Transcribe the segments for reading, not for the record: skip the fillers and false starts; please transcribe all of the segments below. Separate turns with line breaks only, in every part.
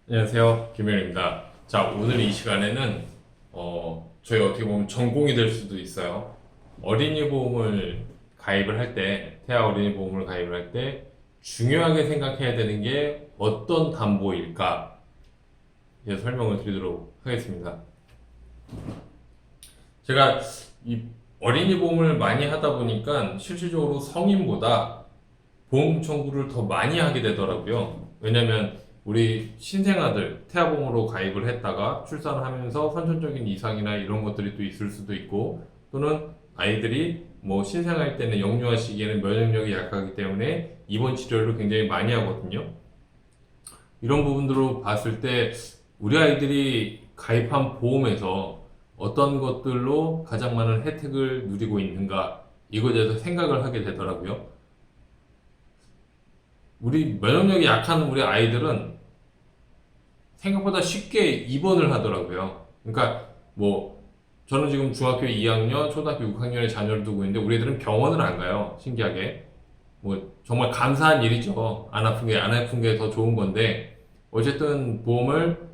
안녕하세요. 김현입니다. 자, 오늘 이 시간에는 저희 어떻게 보면 전공이 될 수도 있어요. 어린이 보험을 가입을 할 때, 태아 어린이 보험을 가입을 할 때 중요하게 생각해야 되는 게 어떤 담보일까? 이제 설명을 드리도록 하겠습니다. 제가 이 어린이 보험을 많이 하다 보니까 실질적으로 성인보다 보험 청구를 더 많이 하게 되더라고요. 왜냐면 우리 신생아들 태아보험으로 가입을 했다가 출산을 하면서 선천적인 이상이나 이런 것들이 또 있을 수도 있고, 또는 아이들이 뭐 신생아일 때는 영유아 시기에는 면역력이 약하기 때문에 입원 치료를 굉장히 많이 하거든요. 이런 부분들로 봤을 때 우리 아이들이 가입한 보험에서 어떤 것들로 가장 많은 혜택을 누리고 있는가, 이거에 대해서 생각을 하게 되더라고요. 우리 면역력이 약한 우리 아이들은 생각보다 쉽게 입원을 하더라고요. 그러니까 뭐 저는 지금 중학교 2학년, 초등학교 6학년의 자녀를 두고 있는데 우리 애들은 병원을 안 가요. 신기하게. 뭐 정말 감사한 일이죠. 안 아픈 게 더 좋은 건데, 어쨌든 보험을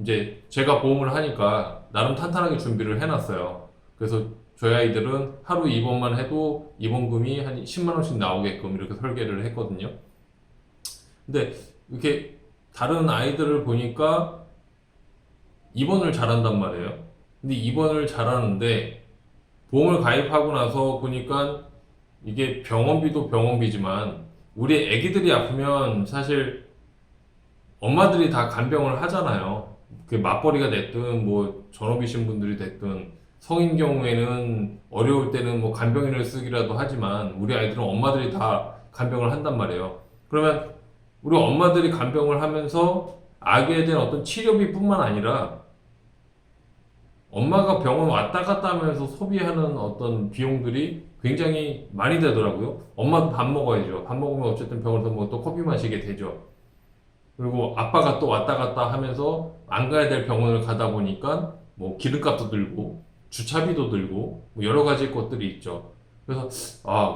이제 제가 보험을 하니까 나름 탄탄하게 준비를 해놨어요. 그래서 저희 아이들은 하루 입원만 해도 입원금이 한 10만 원씩 나오게끔 이렇게 설계를 했거든요. 근데 이렇게 다른 아이들을 보니까 입원을 잘한단 말이에요. 근데 입원을 잘하는데 보험을 가입하고 나서 보니까 이게 병원비도 병원비지만 우리 애기들이 아프면 사실 엄마들이 다 간병을 하잖아요. 그 맞벌이가 됐든 뭐 전업이신 분들이 됐든, 성인 경우에는 어려울 때는 뭐 간병인을 쓰기라도 하지만 우리 아이들은 엄마들이 다 간병을 한단 말이에요. 그러면 우리 엄마들이 간병을 하면서 아기에 대한 어떤 치료비뿐만 아니라 엄마가 병원 왔다 갔다 하면서 소비하는 어떤 비용들이 굉장히 많이 되더라고요. 엄마도 밥 먹어야죠. 밥 먹으면 어쨌든 병원에서 뭐 또 커피 마시게 되죠. 그리고 아빠가 또 왔다 갔다 하면서 안 가야 될 병원을 가다 보니까 뭐 기름값도 들고 주차비도 들고 뭐 여러 가지 것들이 있죠. 그래서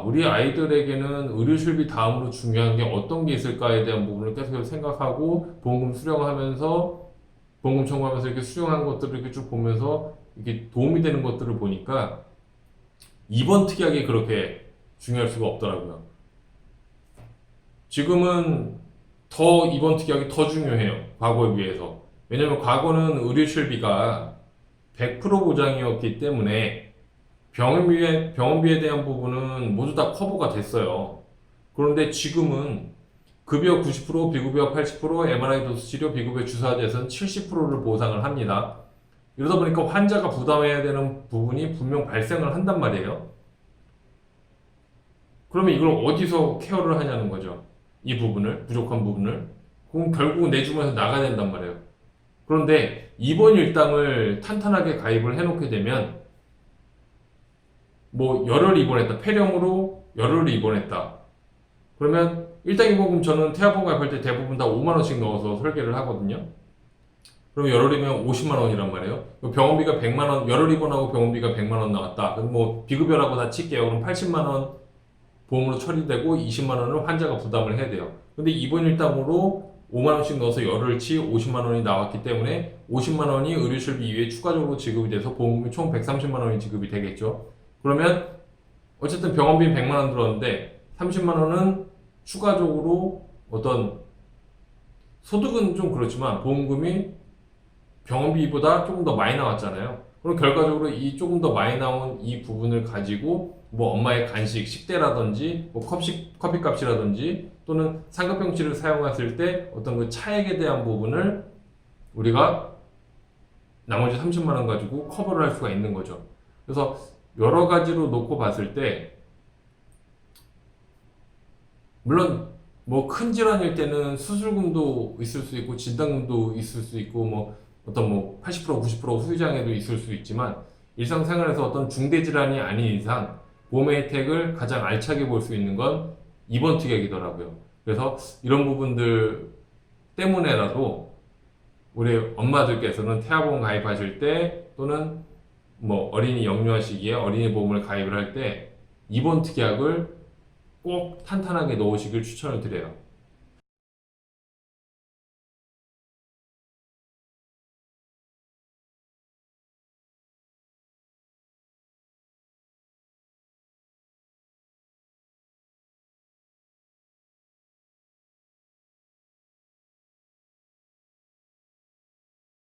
우리 아이들에게는 의료실비 다음으로 중요한 게 어떤 게 있을까에 대한 부분을 계속 생각하고 보험금 청구하면서 이렇게 수령한 것들을 이렇게 쭉 보면서 이게 도움이 되는 것들을 보니까 이번 특약이 그렇게 중요할 수가 없더라고요. 지금은 더 이번 특약이 더 중요해요. 과거에 비해서. 왜냐면 과거는 의료실비가 100% 보장이었기 때문에 병원비에 대한 부분은 모두 다 커버가 됐어요. 그런데 지금은 급여 90%, 비급여 80%, MRI 도수 치료, 비급여 주사 재선 70%를 보상을 합니다. 이러다 보니까 환자가 부담해야 되는 부분이 분명 발생을 한단 말이에요. 그러면 이걸 어디서 케어를 하냐는 거죠. 이 부분을, 부족한 부분을. 그럼 결국은 내 주머니에서 나가야 된단 말이에요. 그런데 입원 일당을 탄탄하게 가입을 해놓게 되면, 뭐 열흘 입원했다, 폐렴으로 열흘 입원했다, 그러면 일당 입원금, 저는 태아보험 가입할 때 대부분 다 5만 원씩 넣어서 설계를 하거든요. 그럼 열흘이면 50만 원이란 말이에요. 병원비가 100만 원, 열흘 입원하고 병원비가 100만 원 나왔다. 그럼 뭐 비급여라고 다 칠게요. 그럼 80만 원 보험으로 처리되고 20만 원을 환자가 부담을 해야 돼요. 근데 입원 일당으로 5만 원씩 넣어서 열흘치 50만 원이 나왔기 때문에 50만 원이 의료실비 이외에 추가적으로 지급이 돼서 보험금이 총 130만 원이 지급이 되겠죠. 그러면 어쨌든 병원비 100만 원 들었는데 30만 원은 추가적으로 어떤, 소득은 좀 그렇지만 보험금이 병원비보다 조금 더 많이 나왔잖아요. 그럼 결과적으로 이 조금 더 많이 나온 이 부분을 가지고 뭐 엄마의 간식, 식대라든지 뭐 커피값이라든지 또는 상급병치를 사용했을 때 어떤 그 차액에 대한 부분을 우리가 나머지 30만 원 가지고 커버를 할 수가 있는 거죠. 그래서 여러 가지로 놓고 봤을 때, 물론 뭐 큰 질환일 때는 수술금도 있을 수 있고 진단금도 있을 수 있고 뭐 어떤 뭐 80% 90% 후유장애도 있을 수 있지만, 일상생활에서 어떤 중대 질환이 아닌 이상 보험의 혜택을 가장 알차게 볼 수 있는 건 이번 특약이더라고요. 그래서 이런 부분들 때문에라도 우리 엄마들께서는 태아보험 가입하실 때, 또는 뭐 어린이 영유아 시기에 어린이 보험을 가입을 할 때 이번 특약을 꼭 탄탄하게 넣으시길 추천을 드려요.